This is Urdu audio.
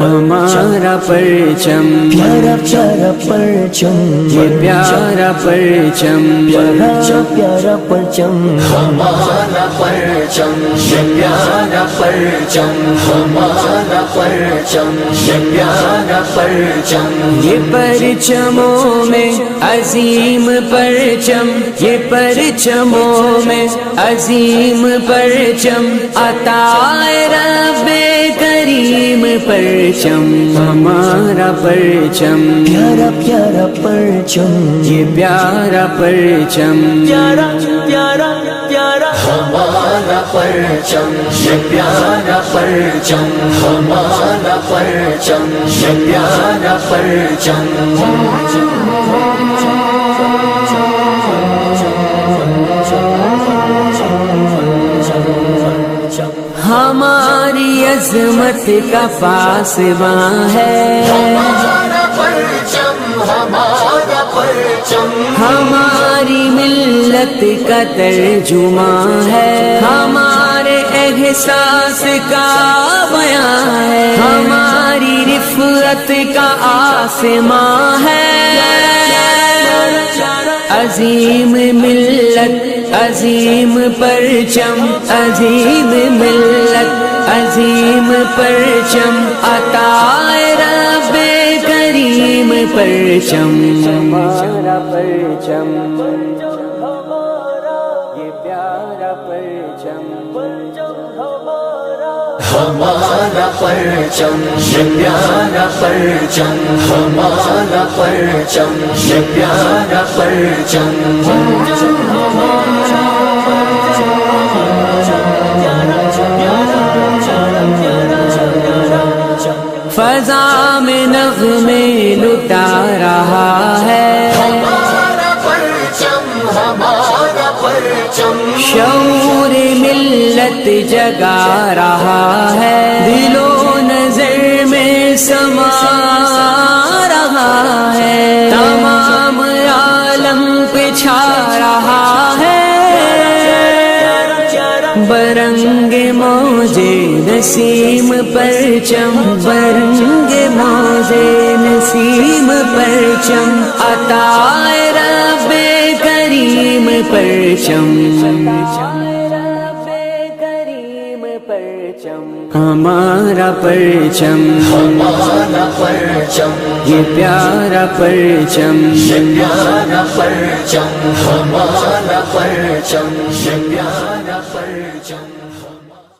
ہمارا پرچم پیارا پیارا پرچم، یہ پیارا پرچم، پیارا پیارا پرچم، ہمارا پرچم، یہ پیارا پرچم، ہمارا پرچم، یہ پیارا پرچم، یہ پرچموں میں عظیم پرچم، یہ پرچموں میں عظیم پرچم، عطا رب کریم پرچم، ہمارا پرچم، پیارا پیارا پرچم، یہ پیارا پرچم، پیارا پیارا پیارا، ہمارا پرچم، یہ پیارا پرچم، ہمارا پرچم، یہ پیارا پرچم، ہماری عظمت کا پاسباں ہے، ہمارا پرچم، ہمارا پرچم، ہماری ملت کا ترجمہ ہے، ہمارے احساس کا بیان ہے، ہماری رفعت کا آسماں ہے، عظیم ملت عظیم پرچم، عظیم ملت عظیم پرچم، عطا رب کریم پرچم، ہمارا پرچم، یہ پیارا پرچم، ہمارا پرچم، یہ پیارا پرچم، ہمارا پرچم، یہ پیارا پرچم، فضا میں نغمے لٹا رہا ہے، ہمارا پرچم، ہمارا پرچم، شعور ملت جگا رہا ہے، دل و نظر میں سما رہا ہے، تمام عالم پہ چھا رہا ہے، برنگ موجے نسیم پرچم، برنگ موجے نسیم پرچم، عطا رب کریم پرچم، ہمارا پرچم، ہمارا پرچم، یہ پیارا پرچم، یہ پیارا پرچم، ہمارا پرچم، یہ پیارا پرچم۔